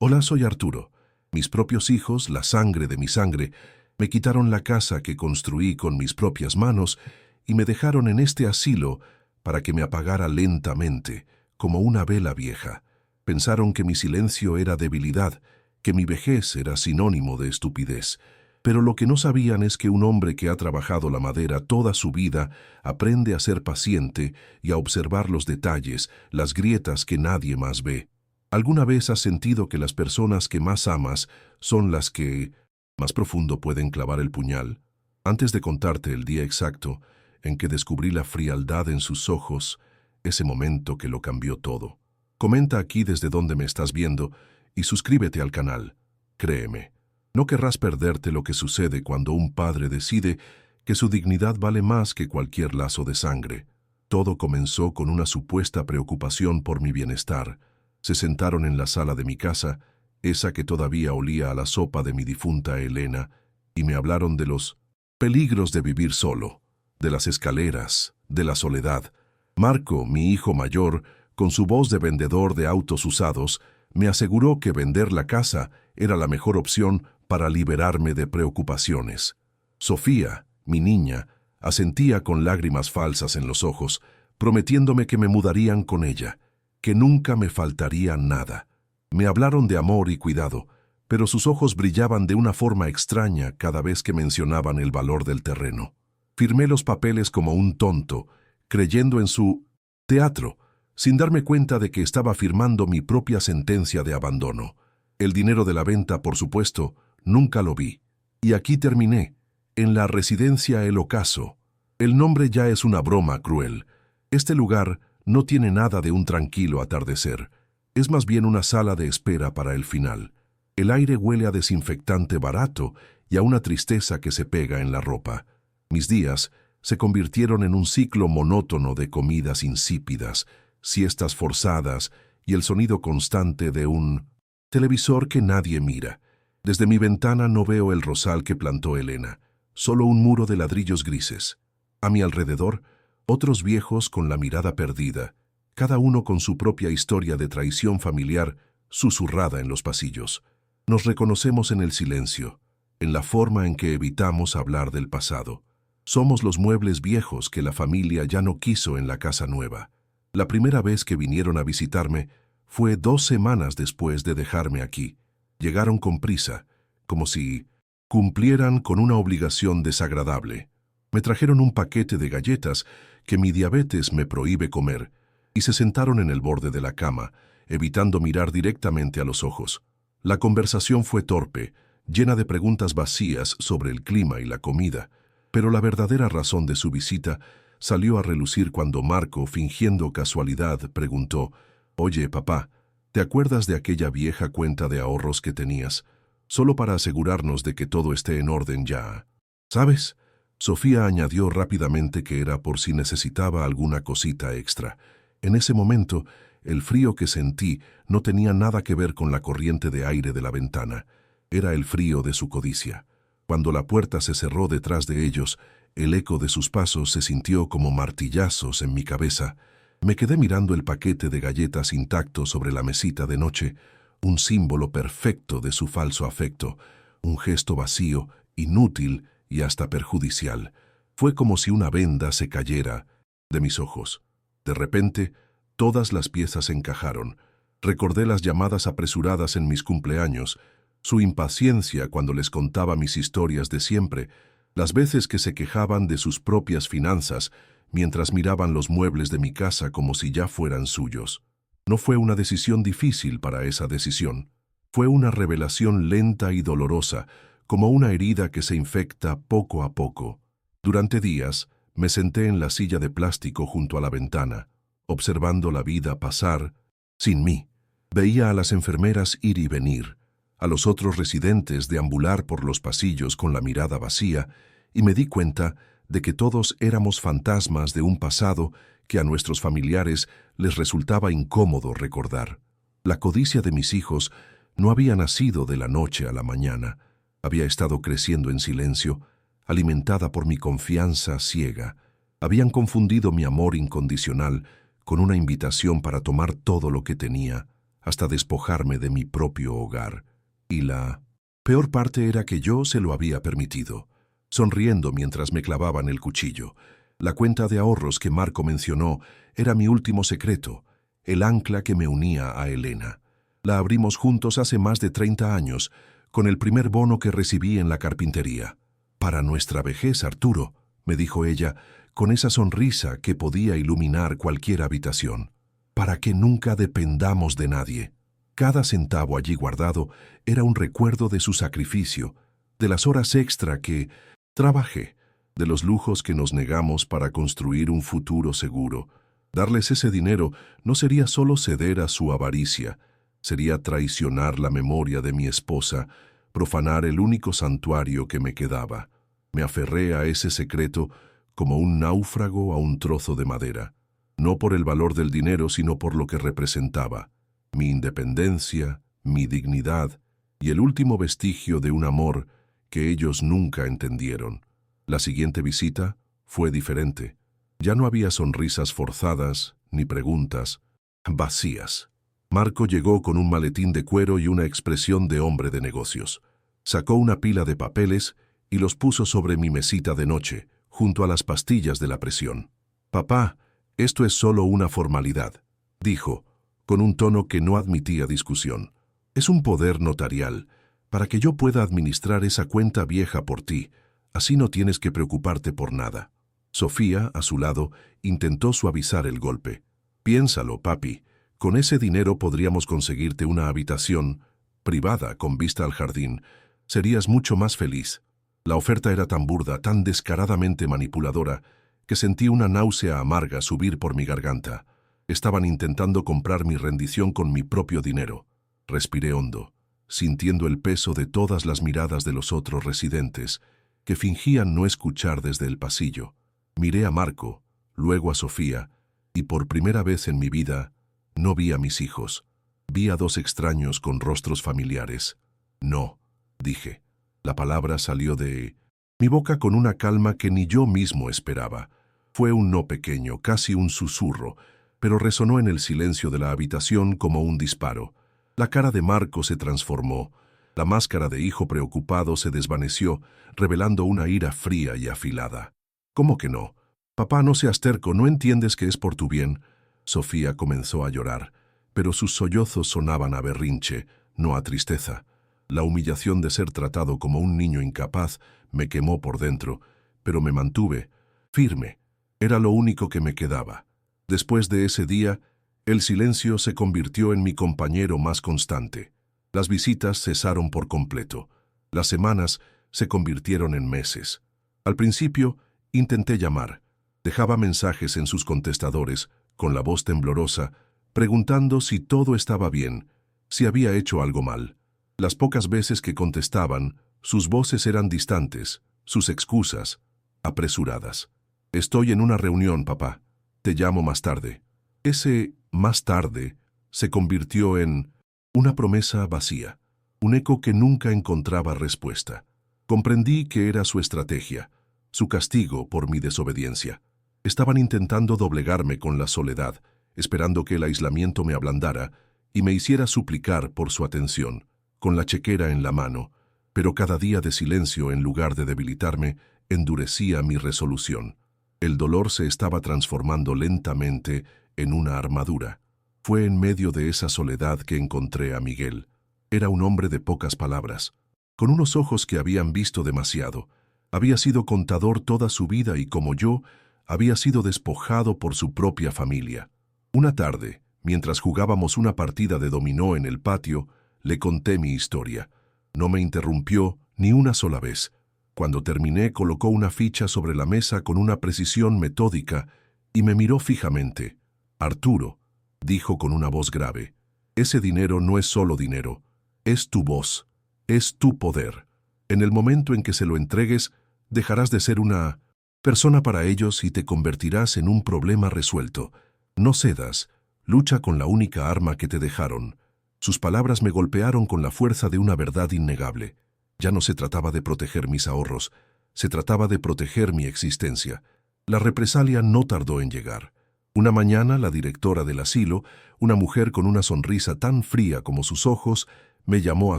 Hola, soy Arturo. Mis propios hijos, la sangre de mi sangre, me quitaron la casa que construí con mis propias manos y me dejaron en este asilo para que me apagara lentamente, como una vela vieja. Pensaron que mi silencio era debilidad, que mi vejez era sinónimo de estupidez. Pero lo que no sabían es que un hombre que ha trabajado la madera toda su vida aprende a ser paciente y a observar los detalles, las grietas que nadie más ve. ¿Alguna vez has sentido que las personas que más amas son las que más profundo pueden clavar el puñal? Antes de contarte el día exacto en que descubrí la frialdad en sus ojos, ese momento que lo cambió todo. Comenta aquí desde dónde me estás viendo y suscríbete al canal. Créeme, no querrás perderte lo que sucede cuando un padre decide que su dignidad vale más que cualquier lazo de sangre. Todo comenzó con una supuesta preocupación por mi bienestar. Se sentaron en la sala de mi casa, esa que todavía olía a la sopa de mi difunta Elena, y me hablaron de los peligros de vivir solo, de las escaleras, de la soledad. Marco, mi hijo mayor, con su voz de vendedor de autos usados, me aseguró que vender la casa era la mejor opción para liberarme de preocupaciones. Sofía, mi niña, asentía con lágrimas falsas en los ojos, prometiéndome que me mudarían con ella, que nunca me faltaría nada. Me hablaron de amor y cuidado, pero sus ojos brillaban de una forma extraña cada vez que mencionaban el valor del terreno. Firmé los papeles como un tonto, creyendo en su teatro, sin darme cuenta de que estaba firmando mi propia sentencia de abandono. El dinero de la venta, por supuesto, nunca lo vi. Y aquí terminé, en la residencia El Ocaso. El nombre ya es una broma cruel. Este lugar no tiene nada de un tranquilo atardecer. Es más bien una sala de espera para el final. El aire huele a desinfectante barato y a una tristeza que se pega en la ropa. Mis días se convirtieron en un ciclo monótono de comidas insípidas, siestas forzadas y el sonido constante de un televisor que nadie mira. Desde mi ventana no veo el rosal que plantó Elena, solo un muro de ladrillos grises. A mi alrededor, otros viejos con la mirada perdida, cada uno con su propia historia de traición familiar susurrada en los pasillos. Nos reconocemos en el silencio, en la forma en que evitamos hablar del pasado. Somos los muebles viejos que la familia ya no quiso en la casa nueva. La primera vez que vinieron a visitarme fue 2 semanas después de dejarme aquí. Llegaron con prisa, como si cumplieran con una obligación desagradable. Me trajeron un paquete de galletas que mi diabetes me prohíbe comer y se sentaron en el borde de la cama, evitando mirar directamente a los ojos. La conversación fue torpe, llena de preguntas vacías sobre el clima y la comida, pero la verdadera razón de su visita salió a relucir cuando Marco, fingiendo casualidad, preguntó: «Oye, papá, ¿te acuerdas de aquella vieja cuenta de ahorros que tenías? Solo para asegurarnos de que todo esté en orden ya. ¿Sabes?». Sofía añadió rápidamente que era por si necesitaba alguna cosita extra. En ese momento, el frío que sentí no tenía nada que ver con la corriente de aire de la ventana. Era el frío de su codicia. Cuando la puerta se cerró detrás de ellos, el eco de sus pasos se sintió como martillazos en mi cabeza. Me quedé mirando el paquete de galletas intacto sobre la mesita de noche, un símbolo perfecto de su falso afecto, un gesto vacío, inútil y hasta perjudicial. Fue como si una venda se cayera de mis ojos. De repente, todas las piezas encajaron. Recordé las llamadas apresuradas en mis cumpleaños, su impaciencia cuando les contaba mis historias de siempre, las veces que se quejaban de sus propias finanzas mientras miraban los muebles de mi casa como si ya fueran suyos. No fue una decisión difícil para esa decisión. Fue una revelación lenta y dolorosa, como una herida que se infecta poco a poco. Durante días, me senté en la silla de plástico junto a la ventana, observando la vida pasar sin mí. Veía a las enfermeras ir y venir, a los otros residentes deambular por los pasillos con la mirada vacía, y me di cuenta de que todos éramos fantasmas de un pasado que a nuestros familiares les resultaba incómodo recordar. La codicia de mis hijos no había nacido de la noche a la mañana. Había estado creciendo en silencio, alimentada por mi confianza ciega. Habían confundido mi amor incondicional con una invitación para tomar todo lo que tenía, hasta despojarme de mi propio hogar. Y la peor parte era que yo se lo había permitido, sonriendo mientras me clavaban el cuchillo. La cuenta de ahorros que Marco mencionó era mi último secreto, el ancla que me unía a Elena. La abrimos juntos hace más de 30 años, con el primer bono que recibí en la carpintería. «Para nuestra vejez, Arturo», me dijo ella, con esa sonrisa que podía iluminar cualquier habitación. «Para que nunca dependamos de nadie». Cada centavo allí guardado era un recuerdo de su sacrificio, de las horas extra que trabajé, de los lujos que nos negamos para construir un futuro seguro. Darles ese dinero no sería solo ceder a su avaricia, sería traicionar la memoria de mi esposa, profanar el único santuario que me quedaba. Me aferré a ese secreto como un náufrago a un trozo de madera, no por el valor del dinero, sino por lo que representaba, mi independencia, mi dignidad y el último vestigio de un amor que ellos nunca entendieron. La siguiente visita fue diferente. Ya no había sonrisas forzadas ni preguntas vacías. Marco llegó con un maletín de cuero y una expresión de hombre de negocios. Sacó una pila de papeles y los puso sobre mi mesita de noche, junto a las pastillas de la presión. «Papá, esto es solo una formalidad», dijo, con un tono que no admitía discusión. «Es un poder notarial, para que yo pueda administrar esa cuenta vieja por ti. Así no tienes que preocuparte por nada». Sofía, a su lado, intentó suavizar el golpe. «Piénsalo, papi. Con ese dinero podríamos conseguirte una habitación privada con vista al jardín. Serías mucho más feliz». La oferta era tan burda, tan descaradamente manipuladora, que sentí una náusea amarga subir por mi garganta. Estaban intentando comprar mi rendición con mi propio dinero. Respiré hondo, sintiendo el peso de todas las miradas de los otros residentes, que fingían no escuchar desde el pasillo. Miré a Marco, luego a Sofía, y por primera vez en mi vida no vi a mis hijos. Vi a dos extraños con rostros familiares. «No», dije. La palabra salió de mi boca con una calma que ni yo mismo esperaba. Fue un no pequeño, casi un susurro, pero resonó en el silencio de la habitación como un disparo. La cara de Marco se transformó. La máscara de hijo preocupado se desvaneció, revelando una ira fría y afilada. «¿Cómo que no? Papá, no seas terco, ¿no entiendes que es por tu bien?» Sofía comenzó a llorar, pero sus sollozos sonaban a berrinche, no a tristeza. La humillación de ser tratado como un niño incapaz me quemó por dentro, pero me mantuve firme. Era lo único que me quedaba. Después de ese día, el silencio se convirtió en mi compañero más constante. Las visitas cesaron por completo. Las semanas se convirtieron en meses. Al principio, intenté llamar. Dejaba mensajes en sus contestadores, con la voz temblorosa, preguntando si todo estaba bien, si había hecho algo mal. Las pocas veces que contestaban, sus voces eran distantes, sus excusas apresuradas. «Estoy en una reunión, papá. Te llamo más tarde». Ese «más tarde» se convirtió en una promesa vacía, un eco que nunca encontraba respuesta. Comprendí que era su estrategia, su castigo por mi desobediencia. Estaban intentando doblegarme con la soledad, esperando que el aislamiento me ablandara y me hiciera suplicar por su atención, con la chequera en la mano, pero cada día de silencio, en lugar de debilitarme, endurecía mi resolución. El dolor se estaba transformando lentamente en una armadura. Fue en medio de esa soledad que encontré a Miguel. Era un hombre de pocas palabras, con unos ojos que habían visto demasiado. Había sido contador toda su vida y, como yo, había sido despojado por su propia familia. Una tarde, mientras jugábamos una partida de dominó en el patio, le conté mi historia. No me interrumpió ni una sola vez. Cuando terminé, colocó una ficha sobre la mesa con una precisión metódica y me miró fijamente. «Arturo», dijo con una voz grave, «ese dinero no es solo dinero, es tu voz, es tu poder. En el momento en que se lo entregues, dejarás de ser una persona para ellos y te convertirás en un problema resuelto. No cedas, lucha con la única arma que te dejaron». Sus palabras me golpearon con la fuerza de una verdad innegable. Ya no se trataba de proteger mis ahorros, se trataba de proteger mi existencia. La represalia no tardó en llegar. Una mañana, la directora del asilo, una mujer con una sonrisa tan fría como sus ojos, me llamó a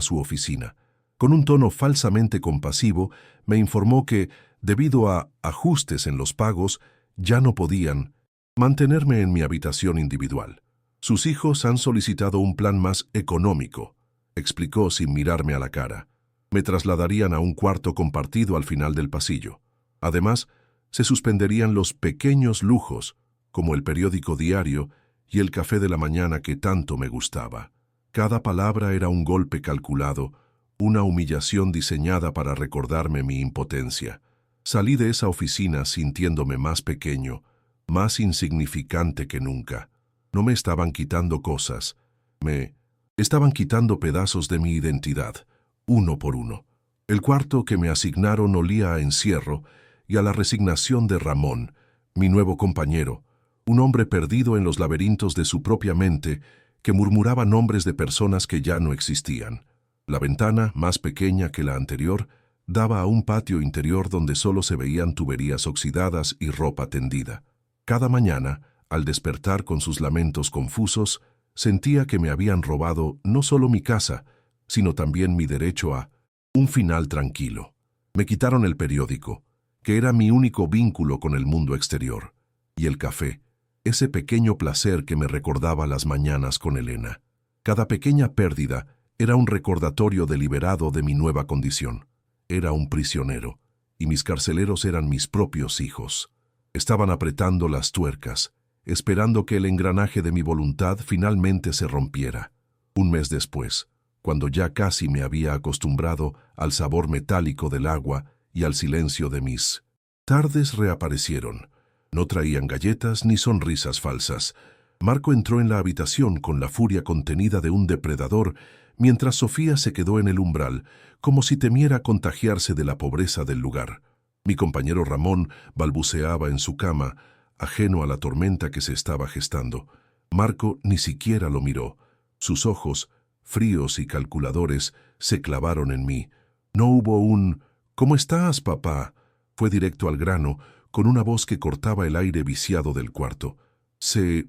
su oficina. Con un tono falsamente compasivo, me informó que, debido a ajustes en los pagos, ya no podían mantenerme en mi habitación individual. Sus hijos han solicitado un plan más económico, explicó sin mirarme a la cara. Me trasladarían a un cuarto compartido al final del pasillo. Además, se suspenderían los pequeños lujos, como el periódico diario y el café de la mañana que tanto me gustaba. Cada palabra era un golpe calculado, una humillación diseñada para recordarme mi impotencia. Salí de esa oficina sintiéndome más pequeño, más insignificante que nunca. No me estaban quitando cosas, me estaban quitando pedazos de mi identidad, uno por uno. El cuarto que me asignaron olía a encierro y a la resignación de Ramón, mi nuevo compañero, un hombre perdido en los laberintos de su propia mente que murmuraba nombres de personas que ya no existían. La ventana, más pequeña que la anterior, daba a un patio interior donde solo se veían tuberías oxidadas y ropa tendida. Cada mañana, al despertar con sus lamentos confusos, sentía que me habían robado no solo mi casa, sino también mi derecho a un final tranquilo. Me quitaron el periódico, que era mi único vínculo con el mundo exterior, y el café, ese pequeño placer que me recordaba las mañanas con Elena. Cada pequeña pérdida era un recordatorio deliberado de mi nueva condición. Era un prisionero, y mis carceleros eran mis propios hijos. Estaban apretando las tuercas, esperando que el engranaje de mi voluntad finalmente se rompiera. Un mes después, cuando ya casi me había acostumbrado al sabor metálico del agua y al silencio de mis tardes, reaparecieron. No traían galletas ni sonrisas falsas. Marco entró en la habitación con la furia contenida de un depredador, mientras Sofía se quedó en el umbral, como si temiera contagiarse de la pobreza del lugar. Mi compañero Ramón balbuceaba en su cama, ajeno a la tormenta que se estaba gestando. Marco ni siquiera lo miró. Sus ojos, fríos y calculadores, se clavaron en mí. No hubo un «¿Cómo estás, papá?». Fue directo al grano, con una voz que cortaba el aire viciado del cuarto. Se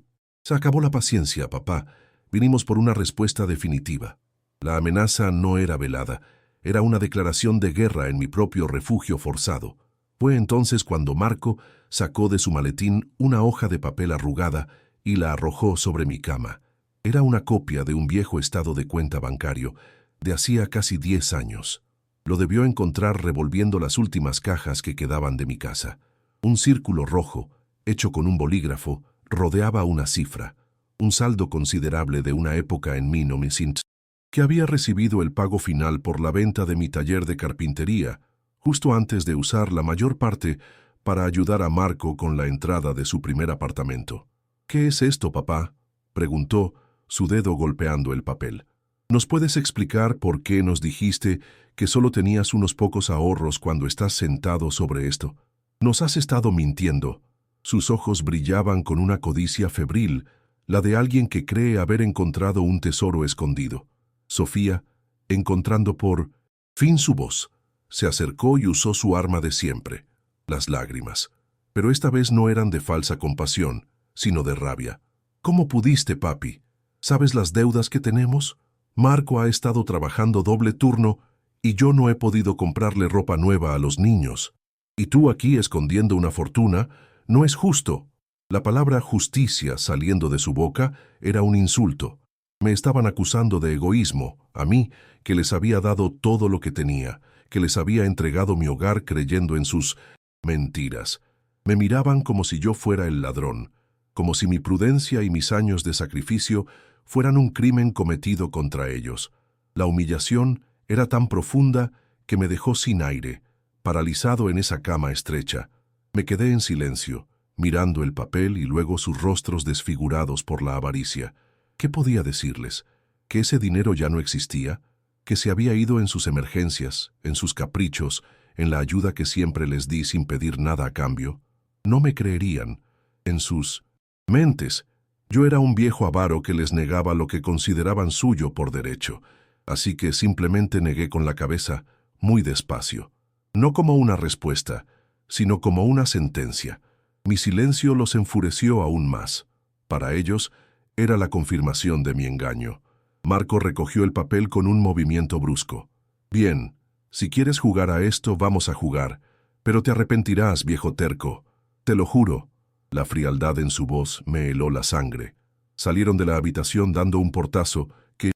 acabó la paciencia, papá. Vinimos por una respuesta definitiva. La amenaza no era velada. Era una declaración de guerra en mi propio refugio forzado. Fue entonces cuando Marco sacó de su maletín una hoja de papel arrugada y la arrojó sobre mi cama. Era una copia de un viejo estado de cuenta bancario, de hacía casi 10 años. Lo debió encontrar revolviendo las últimas cajas que quedaban de mi casa. Un círculo rojo, hecho con un bolígrafo, rodeaba una cifra, un saldo considerable de una época en 1900, que había recibido el pago final por la venta de mi taller de carpintería, justo antes de usar la mayor parte para ayudar a Marco con la entrada de su primer apartamento. «¿Qué es esto, papá?», preguntó, su dedo golpeando el papel. «¿Nos puedes explicar por qué nos dijiste que solo tenías unos pocos ahorros cuando estás sentado sobre esto? Nos has estado mintiendo». Sus ojos brillaban con una codicia febril, la de alguien que cree haber encontrado un tesoro escondido. Sofía, encontrando por fin su voz, se acercó y usó su arma de siempre, las lágrimas. Pero esta vez no eran de falsa compasión, sino de rabia. «¿Cómo pudiste, papi? ¿Sabes las deudas que tenemos? Marco ha estado trabajando doble turno y yo no he podido comprarle ropa nueva a los niños. Y tú aquí escondiendo una fortuna, no es justo». La palabra justicia saliendo de su boca era un insulto. Me estaban acusando de egoísmo, a mí, que les había dado todo lo que tenía, que les había entregado mi hogar creyendo en sus mentiras. Me miraban como si yo fuera el ladrón, como si mi prudencia y mis años de sacrificio fueran un crimen cometido contra ellos. La humillación era tan profunda que me dejó sin aire, paralizado en esa cama estrecha. Me quedé en silencio, mirando el papel y luego sus rostros desfigurados por la avaricia. ¿Qué podía decirles? ¿Que ese dinero ya no existía? ¿Que se había ido en sus emergencias, en sus caprichos, en la ayuda que siempre les di sin pedir nada a cambio? No me creerían. En sus mentes, yo era un viejo avaro que les negaba lo que consideraban suyo por derecho, así que simplemente negué con la cabeza, muy despacio. No como una respuesta, sino como una sentencia. Mi silencio los enfureció aún más. Para ellos, era la confirmación de mi engaño. Marco recogió el papel con un movimiento brusco. Bien, si quieres jugar a esto, vamos a jugar, pero te arrepentirás, viejo terco. Te lo juro. La frialdad en su voz me heló la sangre. Salieron de la habitación dando un portazo que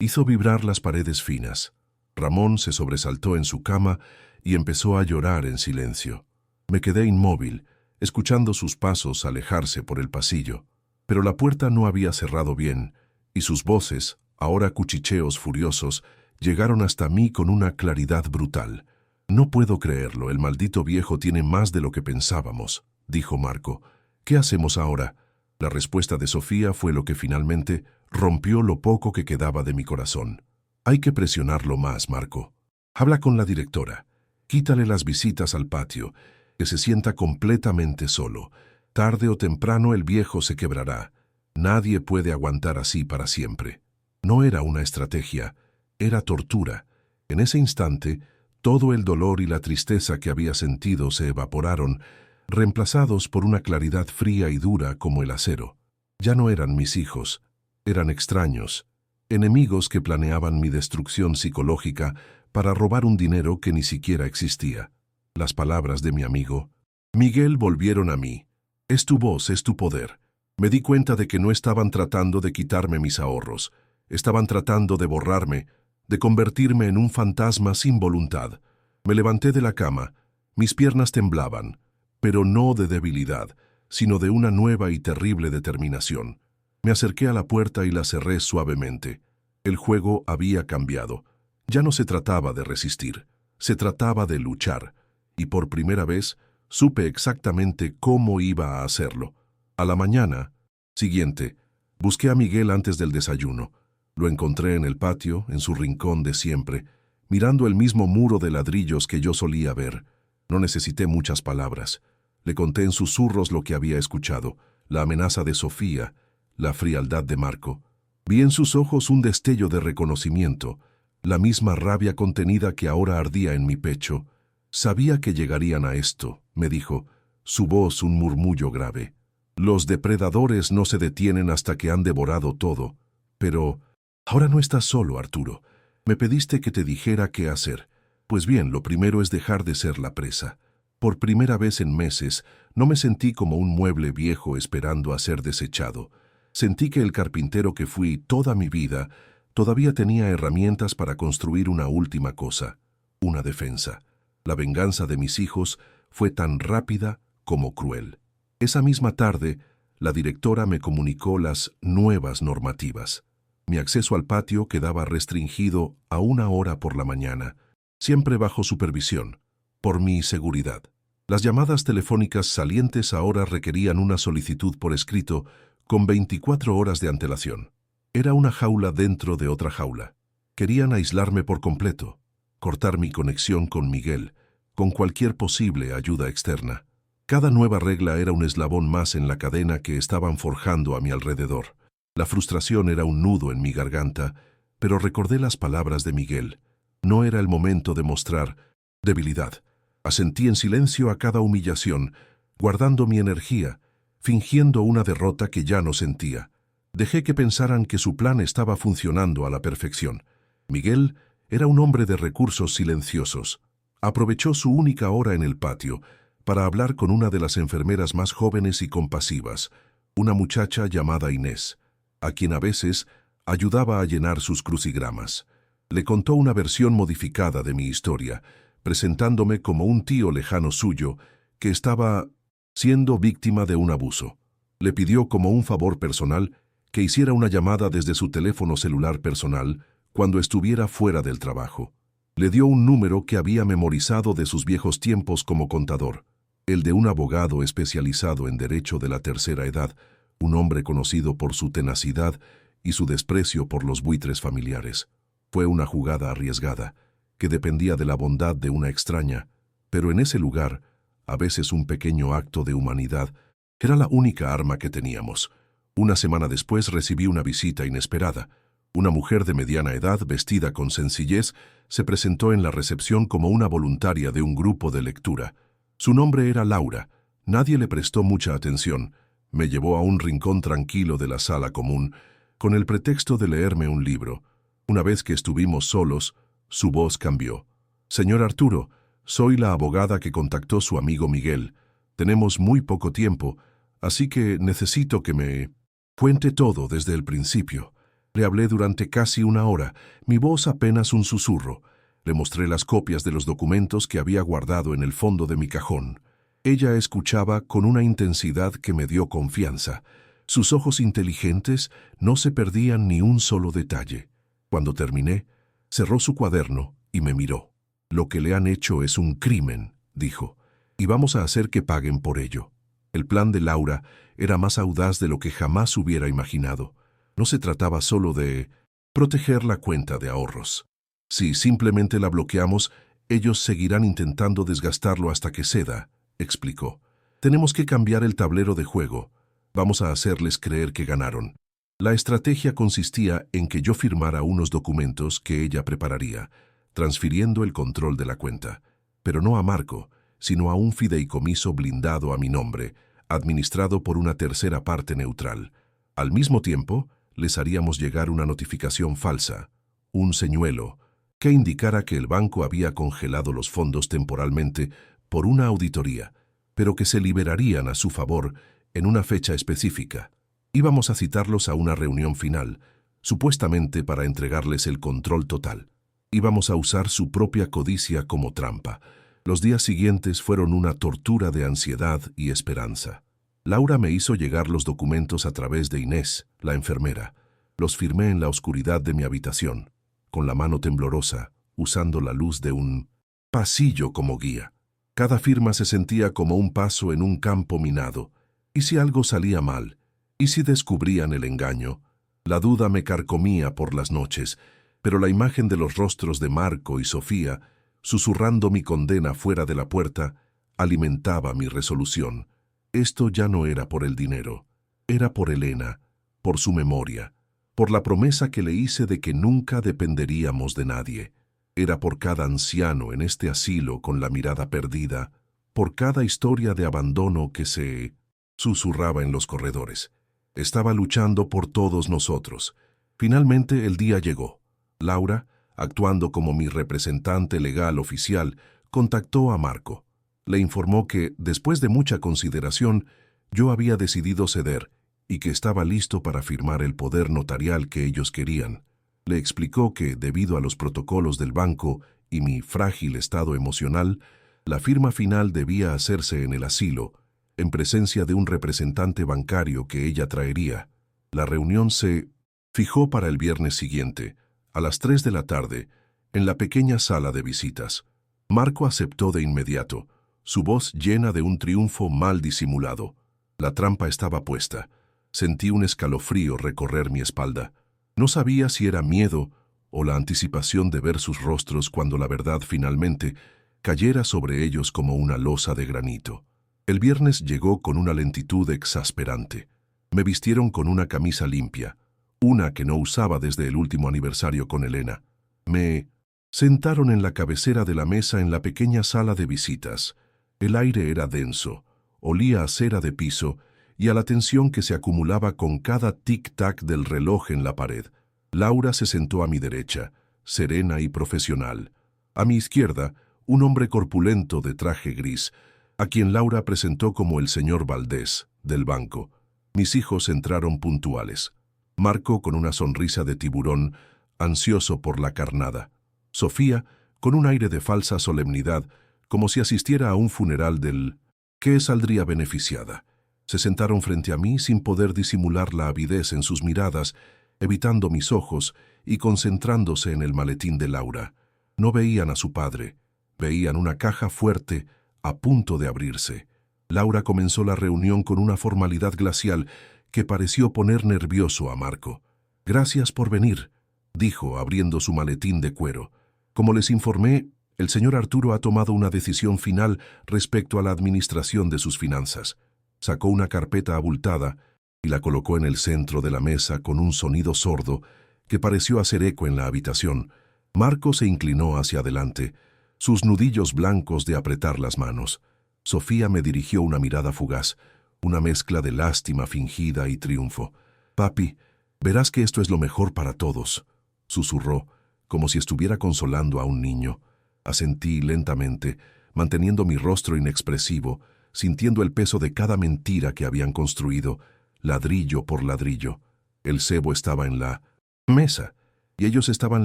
hizo vibrar las paredes finas. Ramón se sobresaltó en su cama y empezó a llorar en silencio. Me quedé inmóvil, escuchando sus pasos alejarse por el pasillo. Pero la puerta no había cerrado bien, y sus voces, ahora cuchicheos furiosos, llegaron hasta mí con una claridad brutal. «No puedo creerlo, el maldito viejo tiene más de lo que pensábamos», dijo Marco. «¿Qué hacemos ahora?». La respuesta de Sofía fue lo que finalmente rompió lo poco que quedaba de mi corazón. «Hay que presionarlo más, Marco. Habla con la directora. Quítale las visitas al patio, que se sienta completamente solo. Tarde o temprano el viejo se quebrará. Nadie puede aguantar así para siempre». No era una estrategia, era tortura. En ese instante, todo el dolor y la tristeza que había sentido se evaporaron, reemplazados por una claridad fría y dura como el acero. Ya no eran mis hijos, eran extraños, enemigos que planeaban mi destrucción psicológica para robar un dinero que ni siquiera existía. Las palabras de mi amigo Miguel volvieron a mí. «Es tu voz, es tu poder». Me di cuenta de que no estaban tratando de quitarme mis ahorros. Estaban tratando de borrarme, de convertirme en un fantasma sin voluntad. Me levanté de la cama. Mis piernas temblaban, pero no de debilidad, sino de una nueva y terrible determinación. Me acerqué a la puerta y la cerré suavemente. El juego había cambiado. Ya no se trataba de resistir, se trataba de luchar. Y por primera vez, supe exactamente cómo iba a hacerlo. A la mañana siguiente, busqué a Miguel antes del desayuno. Lo encontré en el patio, en su rincón de siempre, mirando el mismo muro de ladrillos que yo solía ver. No necesité muchas palabras. Le conté en susurros lo que había escuchado, la amenaza de Sofía, la frialdad de Marco. Vi en sus ojos un destello de reconocimiento, la misma rabia contenida que ahora ardía en mi pecho. «Sabía que llegarían a esto», me dijo, su voz un murmullo grave. «Los depredadores no se detienen hasta que han devorado todo. Pero ahora no estás solo, Arturo. Me pediste que te dijera qué hacer. Pues bien, lo primero es dejar de ser la presa. Por primera vez en meses, no me sentí como un mueble viejo esperando a ser desechado. Sentí que el carpintero que fui toda mi vida todavía tenía herramientas para construir una última cosa, una defensa. La venganza de mis hijos fue tan rápida como cruel. Esa misma tarde, la directora me comunicó las nuevas normativas. Mi acceso al patio quedaba restringido a 1 hora por la mañana, siempre bajo supervisión, por mi seguridad. Las llamadas telefónicas salientes ahora requerían una solicitud por escrito con 24 horas de antelación. Era una jaula dentro de otra jaula. Querían aislarme por completo, cortar mi conexión con Miguel, con cualquier posible ayuda externa. Cada nueva regla era un eslabón más en la cadena que estaban forjando a mi alrededor. La frustración era un nudo en mi garganta, pero recordé las palabras de Miguel. No era el momento de mostrar debilidad. Asentí en silencio a cada humillación, guardando mi energía, fingiendo una derrota que ya no sentía. Dejé que pensaran que su plan estaba funcionando a la perfección. Miguel era un hombre de recursos silenciosos. Aprovechó su única hora en el patio para hablar con una de las enfermeras más jóvenes y compasivas, una muchacha llamada Inés, a quien a veces ayudaba a llenar sus crucigramas. Le contó una versión modificada de mi historia, presentándome como un tío lejano suyo que estaba siendo víctima de un abuso. Le pidió como un favor personal que hiciera una llamada desde su teléfono celular personal cuando estuviera fuera del trabajo. Le dio un número que había memorizado de sus viejos tiempos como contador, el de un abogado especializado en derecho de la tercera edad, un hombre conocido por su tenacidad y su desprecio por los buitres familiares. Fue una jugada arriesgada, que dependía de la bondad de una extraña, pero en ese lugar, a veces un pequeño acto de humanidad, era la única arma que teníamos. Una semana después recibí una visita inesperada. Una mujer de mediana edad, vestida con sencillez, se presentó en la recepción como una voluntaria de un grupo de lectura. Su nombre era Laura, Nadie le prestó mucha atención. Me llevó a un rincón tranquilo de la sala común, con el pretexto de leerme un libro. Una vez que estuvimos solos, su voz cambió. «Señor Arturo, soy la abogada que contactó su amigo Miguel. Tenemos muy poco tiempo, así que necesito que me cuente todo desde el principio». Le hablé durante casi una hora, mi voz apenas un susurro. Le mostré las copias de los documentos que había guardado en el fondo de mi cajón. Ella escuchaba con una intensidad que me dio confianza. Sus ojos inteligentes no se perdían ni un solo detalle. Cuando terminé, cerró su cuaderno y me miró. «Lo que le han hecho es un crimen», dijo, «y vamos a hacer que paguen por ello». El plan de Laura era más audaz de lo que jamás hubiera imaginado. No se trataba solo de proteger la cuenta de ahorros. Si simplemente la bloqueamos, ellos seguirán intentando desgastarlo hasta que ceda, explicó. Tenemos que cambiar el tablero de juego. Vamos a hacerles creer que ganaron. La estrategia consistía en que yo firmara unos documentos que ella prepararía, transfiriendo el control de la cuenta, pero no a Marco, sino a un fideicomiso blindado a mi nombre, administrado por una tercera parte neutral. Al mismo tiempo, les haríamos llegar una notificación falsa, un señuelo, que indicara que el banco había congelado los fondos temporalmente por una auditoría, pero que se liberarían a su favor en una fecha específica. Íbamos a citarlos a una reunión final, supuestamente para entregarles el control total. Íbamos a usar su propia codicia como trampa. Los días siguientes fueron una tortura de ansiedad y esperanza. Laura me hizo llegar los documentos a través de Inés, la enfermera. Los firmé en la oscuridad de mi habitación, con la mano temblorosa, usando la luz de un pasillo como guía. Cada firma se sentía como un paso en un campo minado. ¿Y si algo salía mal? ¿Y si descubrían el engaño? La duda me carcomía por las noches, pero la imagen de los rostros de Marco y Sofía, susurrando mi condena fuera de la puerta, alimentaba mi resolución. Esto ya no era por el dinero, era por Elena, por su memoria, por la promesa que le hice de que nunca dependeríamos de nadie. Era por cada anciano en este asilo con la mirada perdida, por cada historia de abandono que se susurraba en los corredores. Estaba luchando por todos nosotros. Finalmente el día llegó. Laura, actuando como mi representante legal oficial, contactó a Marco. Le informó que, después de mucha consideración, yo había decidido ceder y que estaba listo para firmar el poder notarial que ellos querían. Le explicó que, debido a los protocolos del banco y mi frágil estado emocional, la firma final debía hacerse en el asilo, en presencia de un representante bancario que ella traería. La reunión se fijó para el viernes siguiente, a las 3 de la tarde, en la pequeña sala de visitas. Marco aceptó de inmediato, su voz llena de un triunfo mal disimulado. La trampa estaba puesta. Sentí un escalofrío recorrer mi espalda. No sabía si era miedo o la anticipación de ver sus rostros cuando la verdad finalmente cayera sobre ellos como una losa de granito. El viernes llegó con una lentitud exasperante. Me vistieron con una camisa limpia, una que no usaba desde el último aniversario con Elena. Me sentaron en la cabecera de la mesa en la pequeña sala de visitas. El aire era denso, olía a cera de piso y a la tensión que se acumulaba con cada tic-tac del reloj en la pared. Laura se sentó a mi derecha, serena y profesional. A mi izquierda, un hombre corpulento de traje gris, a quien Laura presentó como el señor Valdés, del banco. Mis hijos entraron puntuales. Marco con una sonrisa de tiburón, ansioso por la carnada. Sofía, con un aire de falsa solemnidad, como si asistiera a un funeral del que saldría beneficiada. Se sentaron frente a mí sin poder disimular la avidez en sus miradas, evitando mis ojos y concentrándose en el maletín de Laura. No veían a su padre, veían una caja fuerte a punto de abrirse. Laura comenzó la reunión con una formalidad glacial que pareció poner nervioso a Marco. «Gracias por venir», dijo, abriendo su maletín de cuero. «Como les informé, el señor Arturo ha tomado una decisión final respecto a la administración de sus finanzas». Sacó una carpeta abultada y la colocó en el centro de la mesa con un sonido sordo que pareció hacer eco en la habitación. Marco se inclinó hacia adelante, sus nudillos blancos de apretar las manos. Sofía me dirigió una mirada fugaz, una mezcla de lástima fingida y triunfo. «Papi, verás que esto es lo mejor para todos», susurró, como si estuviera consolando a un niño. Asentí lentamente, manteniendo mi rostro inexpresivo, sintiendo el peso de cada mentira que habían construido, ladrillo por ladrillo. El cebo estaba en la mesa, y ellos estaban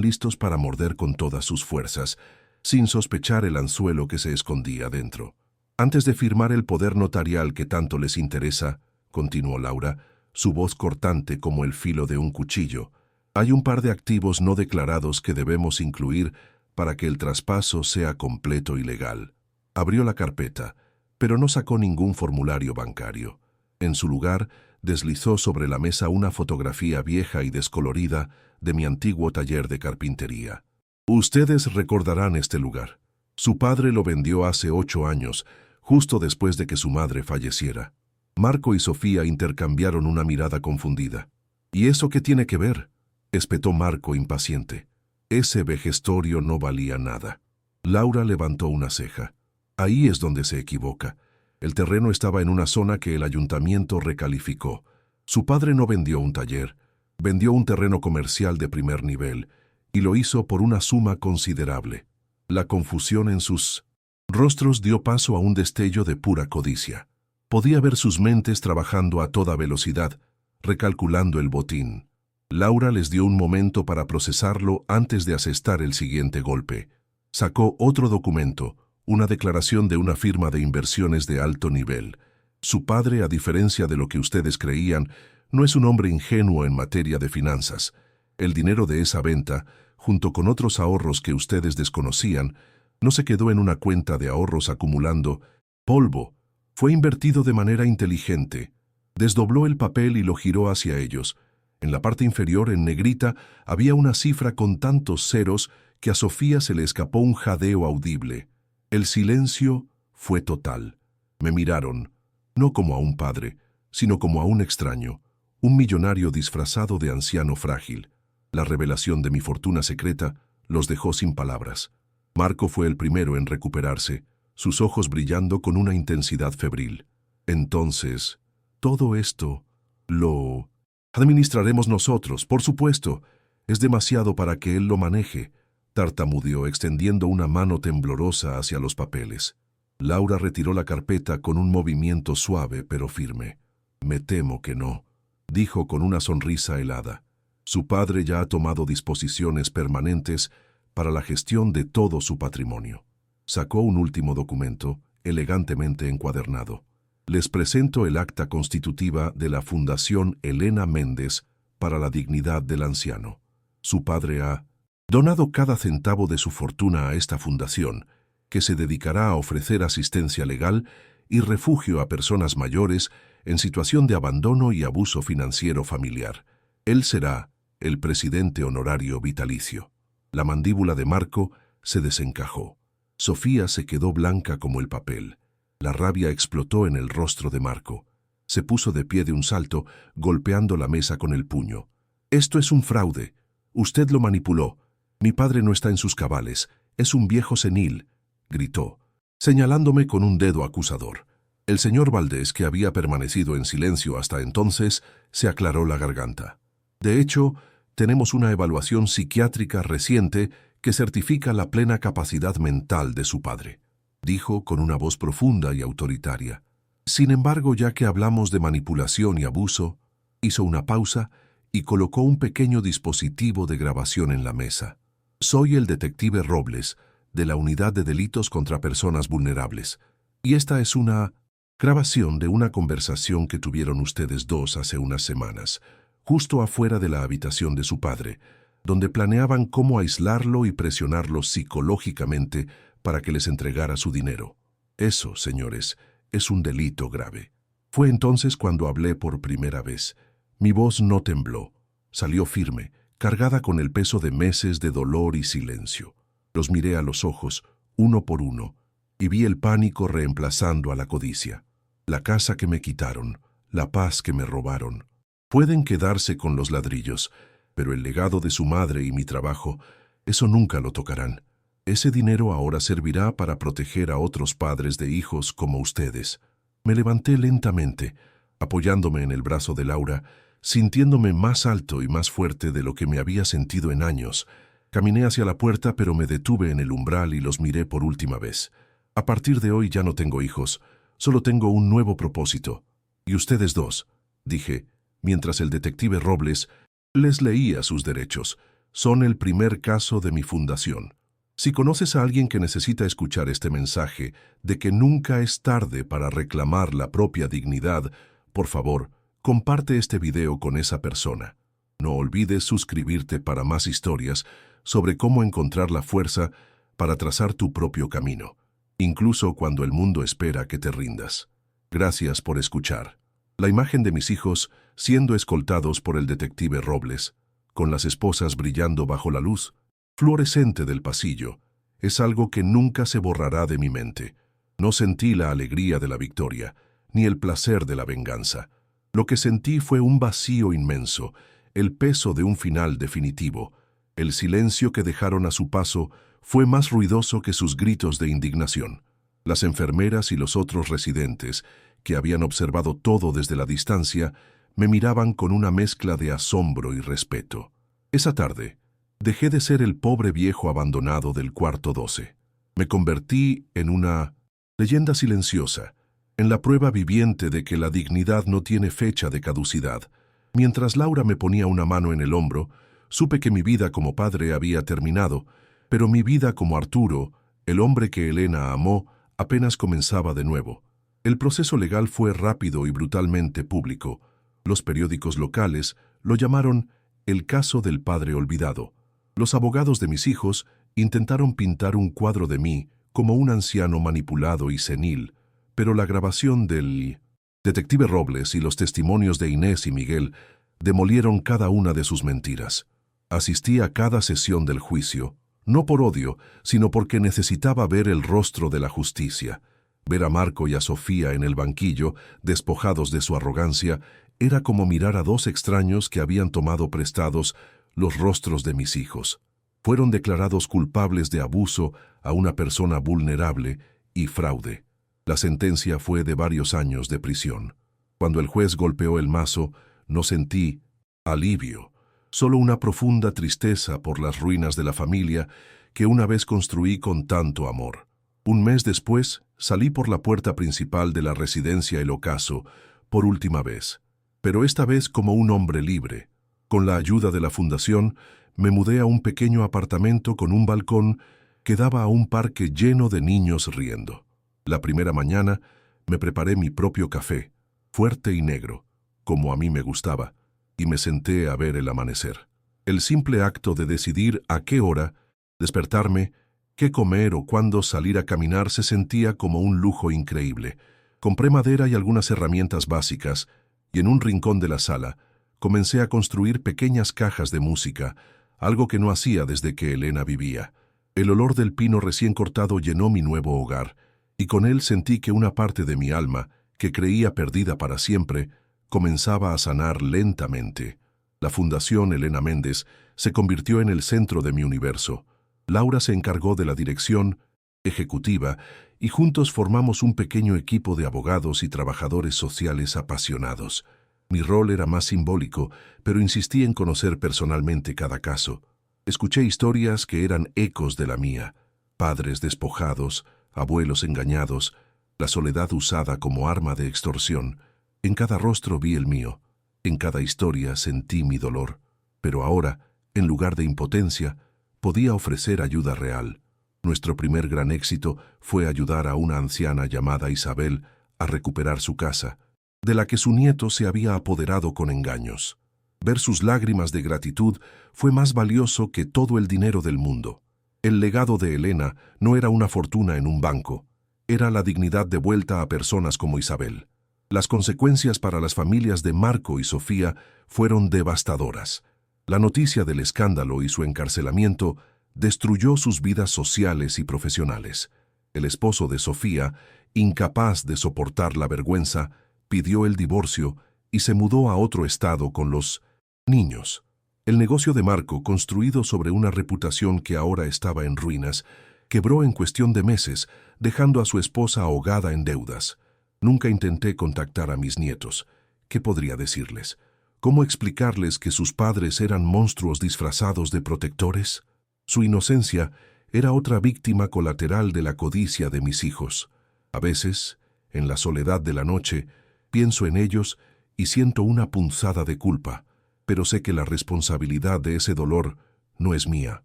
listos para morder con todas sus fuerzas, sin sospechar el anzuelo que se escondía dentro. «Antes de firmar el poder notarial que tanto les interesa», continuó Laura, su voz cortante como el filo de un cuchillo, «hay un par de activos no declarados que debemos incluir para que el traspaso sea completo y legal». Abrió la carpeta, pero no sacó ningún formulario bancario. En su lugar, deslizó sobre la mesa una fotografía vieja y descolorida de mi antiguo taller de carpintería. «Ustedes recordarán este lugar. Su padre lo vendió hace 8 años, justo después de que su madre falleciera». Marco y Sofía intercambiaron una mirada confundida. «¿Y eso qué tiene que ver?», espetó Marco impaciente. «Ese vejestorio no valía nada». Laura levantó una ceja. «Ahí es donde se equivoca. El terreno estaba en una zona que el ayuntamiento recalificó. Su padre no vendió un taller, vendió un terreno comercial de primer nivel, y lo hizo por una suma considerable». La confusión en sus rostros dio paso a un destello de pura codicia. Podía ver sus mentes trabajando a toda velocidad, recalculando el botín. Laura les dio un momento para procesarlo antes de asestar el siguiente golpe. Sacó otro documento, una declaración de una firma de inversiones de alto nivel. Su padre, a diferencia de lo que ustedes creían, no es un hombre ingenuo en materia de finanzas. El dinero de esa venta, junto con otros ahorros que ustedes desconocían, no se quedó en una cuenta de ahorros acumulando polvo. Fue invertido de manera inteligente. Desdobló el papel y lo giró hacia ellos. En la parte inferior, en negrita, había una cifra con tantos ceros que a Sofía se le escapó un jadeo audible. El silencio fue total. Me miraron, no como a un padre, sino como a un extraño, un millonario disfrazado de anciano frágil. La revelación de mi fortuna secreta los dejó sin palabras. Marco fue el primero en recuperarse, sus ojos brillando con una intensidad febril. «Entonces, todo esto lo administraremos nosotros, por supuesto. Es demasiado para que él lo maneje», tartamudeó, extendiendo una mano temblorosa hacia los papeles. Laura retiró la carpeta con un movimiento suave pero firme. «Me temo que no», dijo con una sonrisa helada. «Su padre ya ha tomado disposiciones permanentes para la gestión de todo su patrimonio». Sacó un último documento, elegantemente encuadernado. «Les presento el acta constitutiva de la Fundación Elena Méndez para la Dignidad del Anciano. Su padre ha donado cada centavo de su fortuna a esta fundación, que se dedicará a ofrecer asistencia legal y refugio a personas mayores en situación de abandono y abuso financiero familiar. Él será el presidente honorario vitalicio». La mandíbula de Marco se desencajó. Sofía se quedó blanca como el papel. La rabia explotó en el rostro de Marco. Se puso de pie de un salto, golpeando la mesa con el puño. «Esto es un fraude. Usted lo manipuló. Mi padre no está en sus cabales. Es un viejo senil», gritó, señalándome con un dedo acusador. El señor Valdés, que había permanecido en silencio hasta entonces, se aclaró la garganta. «De hecho, tenemos una evaluación psiquiátrica reciente que certifica la plena capacidad mental de su padre», dijo con una voz profunda y autoritaria. «Sin embargo, ya que hablamos de manipulación y abuso», hizo una pausa y colocó un pequeño dispositivo de grabación en la mesa. «Soy el detective Robles, de la Unidad de Delitos contra Personas Vulnerables, y esta es una grabación de una conversación que tuvieron ustedes dos hace unas semanas, justo afuera de la habitación de su padre, donde planeaban cómo aislarlo y presionarlo psicológicamente para que les entregara su dinero. Eso, señores, es un delito grave». Fue entonces cuando hablé por primera vez. Mi voz no tembló, salió firme, cargada con el peso de meses de dolor y silencio. Los miré a los ojos, uno por uno, y vi el pánico reemplazando a la codicia. La casa que me quitaron, la paz que me robaron. Pueden quedarse con los ladrillos, pero el legado de su madre y mi trabajo, eso nunca lo tocarán. Ese dinero ahora servirá para proteger a otros padres de hijos como ustedes. Me levanté lentamente, apoyándome en el brazo de Laura, sintiéndome más alto y más fuerte de lo que me había sentido en años. Caminé hacia la puerta, pero me detuve en el umbral y los miré por última vez. A partir de hoy ya no tengo hijos, solo tengo un nuevo propósito. Y ustedes dos, dije, mientras el detective Robles les leía sus derechos, son el primer caso de mi fundación. Si conoces a alguien que necesita escuchar este mensaje de que nunca es tarde para reclamar la propia dignidad, por favor, comparte este video con esa persona. No olvides suscribirte para más historias sobre cómo encontrar la fuerza para trazar tu propio camino, incluso cuando el mundo espera que te rindas. Gracias por escuchar. La imagen de mis hijos siendo escoltados por el detective Robles, con las esposas brillando bajo la luz fluorescente del pasillo, es algo que nunca se borrará de mi mente. No sentí la alegría de la victoria, ni el placer de la venganza. Lo que sentí fue un vacío inmenso, el peso de un final definitivo. El silencio que dejaron a su paso fue más ruidoso que sus gritos de indignación. Las enfermeras y los otros residentes, que habían observado todo desde la distancia, me miraban con una mezcla de asombro y respeto. Esa tarde, dejé de ser el pobre viejo abandonado del cuarto 12. Me convertí en una leyenda silenciosa, en la prueba viviente de que la dignidad no tiene fecha de caducidad. Mientras Laura me ponía una mano en el hombro, supe que mi vida como padre había terminado, pero mi vida como Arturo, el hombre que Elena amó, apenas comenzaba de nuevo. El proceso legal fue rápido y brutalmente público. Los periódicos locales lo llamaron el caso del padre olvidado. Los abogados de mis hijos intentaron pintar un cuadro de mí como un anciano manipulado y senil, pero la grabación del detective Robles y los testimonios de Inés y Miguel demolieron cada una de sus mentiras. Asistí a cada sesión del juicio, no por odio, sino porque necesitaba ver el rostro de la justicia. Ver a Marco y a Sofía en el banquillo, despojados de su arrogancia, era como mirar a dos extraños que habían tomado prestados los rostros de mis hijos. Fueron declarados culpables de abuso a una persona vulnerable y fraude. La sentencia fue de varios años de prisión. Cuando el juez golpeó el mazo, no sentí alivio, solo una profunda tristeza por las ruinas de la familia que una vez construí con tanto amor. Un mes después, salí por la puerta principal de la residencia El Ocaso, por última vez, pero esta vez como un hombre libre. Con la ayuda de la fundación, me mudé a un pequeño apartamento con un balcón que daba a un parque lleno de niños riendo. La primera mañana, me preparé mi propio café, fuerte y negro, como a mí me gustaba, y me senté a ver el amanecer. El simple acto de decidir a qué hora despertarme, qué comer o cuándo salir a caminar se sentía como un lujo increíble. Compré madera y algunas herramientas básicas, y en un rincón de la sala, comencé a construir pequeñas cajas de música, algo que no hacía desde que Elena vivía. El olor del pino recién cortado llenó mi nuevo hogar, y con él sentí que una parte de mi alma, que creía perdida para siempre, comenzaba a sanar lentamente. La Fundación Elena Méndez se convirtió en el centro de mi universo. Laura se encargó de la dirección ejecutiva y juntos formamos un pequeño equipo de abogados y trabajadores sociales apasionados. Mi rol era más simbólico, pero insistí en conocer personalmente cada caso. Escuché historias que eran ecos de la mía: padres despojados, abuelos engañados, la soledad usada como arma de extorsión. En cada rostro vi el mío, en cada historia sentí mi dolor, pero ahora, en lugar de impotencia, podía ofrecer ayuda real. Nuestro primer gran éxito fue ayudar a una anciana llamada Isabel a recuperar su casa, de la que su nieto se había apoderado con engaños. Ver sus lágrimas de gratitud fue más valioso que todo el dinero del mundo. El legado de Elena no era una fortuna en un banco, era la dignidad devuelta a personas como Isabel. Las consecuencias para las familias de Marco y Sofía fueron devastadoras. La noticia del escándalo y su encarcelamiento destruyó sus vidas sociales y profesionales. El esposo de Sofía, incapaz de soportar la vergüenza, pidió el divorcio y se mudó a otro estado con los niños. El negocio de Marco, construido sobre una reputación que ahora estaba en ruinas, Quebró en cuestión de meses, dejando a su esposa ahogada en deudas. Nunca intenté contactar a mis nietos. ¿Qué podría decirles? ¿Cómo explicarles que sus padres eran monstruos disfrazados de protectores? Su inocencia era otra víctima colateral de la codicia de mis hijos. A veces, en la soledad de la noche, pienso en ellos y siento una punzada de culpa, pero sé que la responsabilidad de ese dolor no es mía,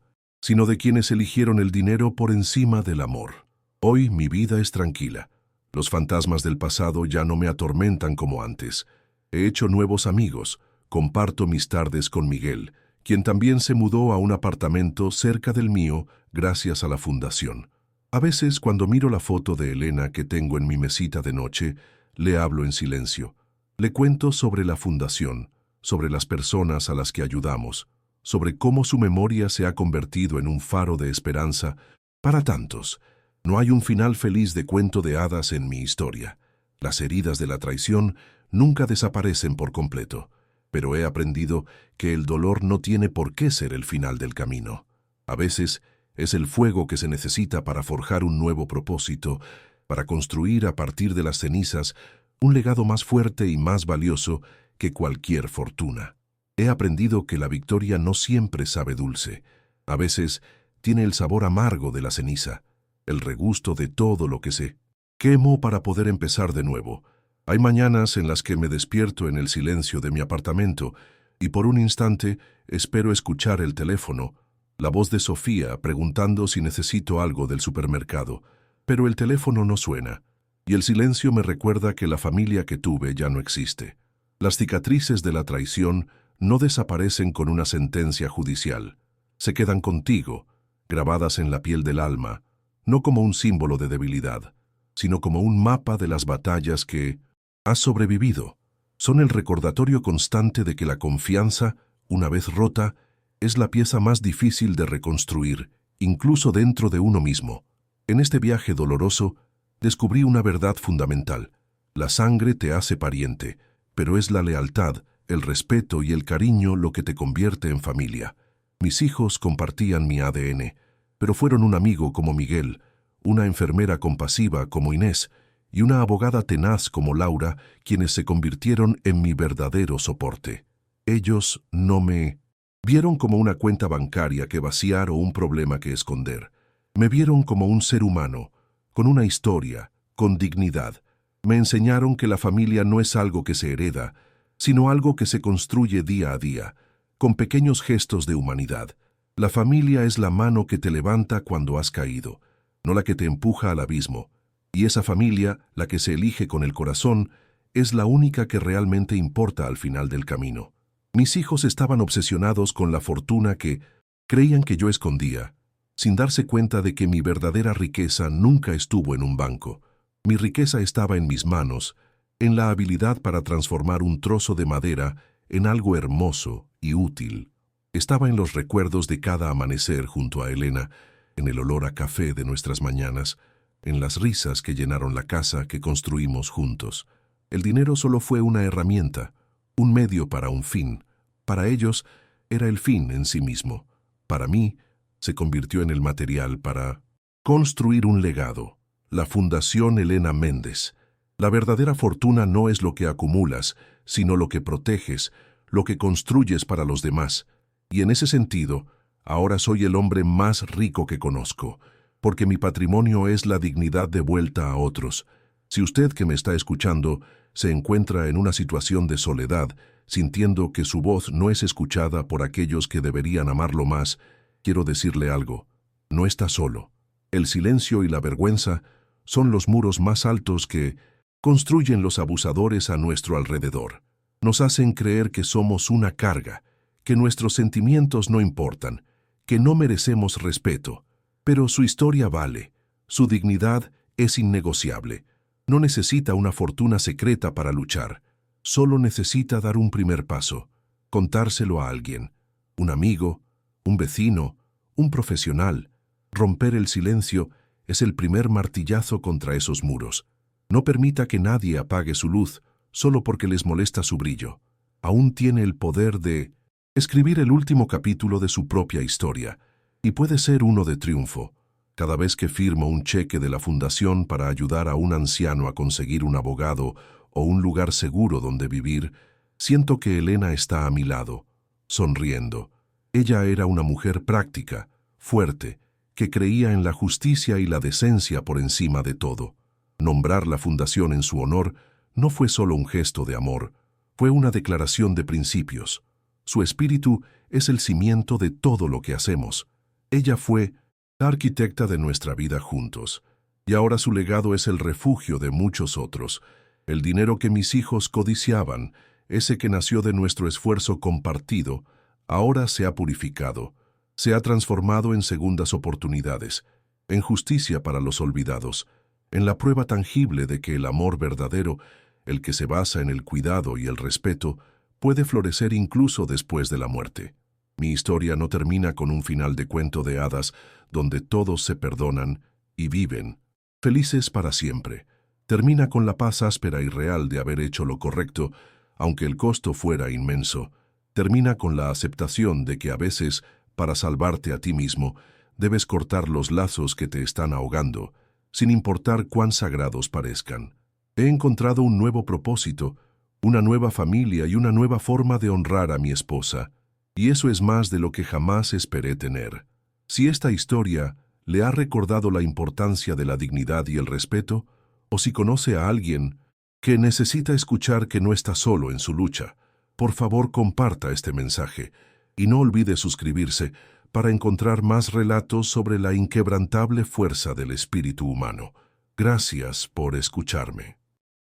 sino de quienes eligieron el dinero por encima del amor. Hoy mi vida es tranquila. Los fantasmas del pasado ya no me atormentan como antes. He hecho nuevos amigos. Comparto mis tardes con Miguel, quien también se mudó a un apartamento cerca del mío gracias a la fundación. A veces, cuando miro la foto de Elena que tengo en mi mesita de noche, le hablo en silencio. Le cuento sobre la fundación, sobre las personas a las que ayudamos, sobre cómo su memoria se ha convertido en un faro de esperanza para tantos. No hay un final feliz de cuento de hadas en mi historia. Las heridas de la traición nunca desaparecen por completo, pero he aprendido que el dolor no tiene por qué ser el final del camino. A veces es el fuego que se necesita para forjar un nuevo propósito, para construir a partir de las cenizas un legado más fuerte y más valioso que cualquier fortuna. He aprendido que la victoria no siempre sabe dulce. A veces tiene el sabor amargo de la ceniza, el regusto de todo lo que se quemó para poder empezar de nuevo. Hay mañanas en las que me despierto en el silencio de mi apartamento y por un instante espero escuchar el teléfono, la voz de Sofía preguntando si necesito algo del supermercado, pero el teléfono no suena y el silencio me recuerda que la familia que tuve ya no existe. Las cicatrices de la traición no desaparecen con una sentencia judicial, se quedan contigo, grabadas en la piel del alma, no como un símbolo de debilidad, sino como un mapa de las batallas que has sobrevivido. Son el recordatorio constante de que la confianza, una vez rota, es la pieza más difícil de reconstruir, incluso dentro de uno mismo. En este viaje doloroso, descubrí una verdad fundamental. La sangre te hace pariente, pero es la lealtad, el respeto y el cariño lo que te convierte en familia. Mis hijos compartían mi ADN, pero fueron un amigo como Miguel, una enfermera compasiva como Inés, y una abogada tenaz como Laura, quienes se convirtieron en mi verdadero soporte. Ellos no me vieron como una cuenta bancaria que vaciar o un problema que esconder. Me vieron como un ser humano, con una historia, con dignidad. Me enseñaron que la familia no es algo que se hereda, sino algo que se construye día a día, con pequeños gestos de humanidad. La familia es la mano que te levanta cuando has caído, no la que te empuja al abismo. Y esa familia, la que se elige con el corazón, es la única que realmente importa al final del camino. Mis hijos estaban obsesionados con la fortuna que creían que yo escondía, sin darse cuenta de que mi verdadera riqueza nunca estuvo en un banco. Mi riqueza estaba en mis manos, en la habilidad para transformar un trozo de madera en algo hermoso y útil. Estaba en los recuerdos de cada amanecer junto a Elena, en el olor a café de nuestras mañanas, en las risas que llenaron la casa que construimos juntos. El dinero solo fue una herramienta, un medio para un fin. Para ellos era el fin en sí mismo. Para mí se convirtió en el material para construir un legado. La Fundación Elena Méndez. La verdadera fortuna no es lo que acumulas, sino lo que proteges, lo que construyes para los demás. Y en ese sentido, ahora soy el hombre más rico que conozco, porque mi patrimonio es la dignidad devuelta a otros. Si usted que me está escuchando se encuentra en una situación de soledad, sintiendo que su voz no es escuchada por aquellos que deberían amarlo más, quiero decirle algo. No está solo. El silencio y la vergüenza son los muros más altos que construyen los abusadores a nuestro alrededor. Nos hacen creer que somos una carga, que nuestros sentimientos no importan, que no merecemos respeto. Pero su historia vale, su dignidad es innegociable. No necesita una fortuna secreta para luchar, solo necesita dar un primer paso, contárselo a alguien, un amigo, un vecino, un profesional. Romper el silencio es el primer martillazo contra esos muros. No permita que nadie apague su luz solo porque les molesta su brillo. Aún tiene el poder de escribir el último capítulo de su propia historia, y puede ser uno de triunfo, Cada vez que firmo un cheque de la fundación para ayudar a un anciano a conseguir un abogado o un lugar seguro donde vivir, siento que Elena está a mi lado, sonriendo. Ella era una mujer práctica, fuerte, que creía en la justicia y la decencia por encima de todo. Nombrar la fundación en su honor no fue solo un gesto de amor, fue una declaración de principios. Su espíritu es el cimiento de todo lo que hacemos. Ella fue la arquitecta de nuestra vida juntos, y ahora su legado es el refugio de muchos otros. El dinero que mis hijos codiciaban, ese que nació de nuestro esfuerzo compartido, ahora se ha purificado, se ha transformado en segundas oportunidades, en justicia para los olvidados, en la prueba tangible de que el amor verdadero, el que se basa en el cuidado y el respeto, puede florecer incluso después de la muerte. Mi historia no termina con un final de cuento de hadas donde todos se perdonan y viven, felices para siempre. Termina con la paz áspera y real de haber hecho lo correcto, aunque el costo fuera inmenso. Termina con la aceptación de que a veces, para salvarte a ti mismo, debes cortar los lazos que te están ahogando, sin importar cuán sagrados parezcan. He encontrado un nuevo propósito, una nueva familia y una nueva forma de honrar a mi esposa, y eso es más de lo que jamás esperé tener. Si esta historia le ha recordado la importancia de la dignidad y el respeto, o si conoce a alguien que necesita escuchar que no está solo en su lucha, por favor comparta este mensaje y no olvide suscribirse para encontrar más relatos sobre la inquebrantable fuerza del espíritu humano. Gracias por escucharme.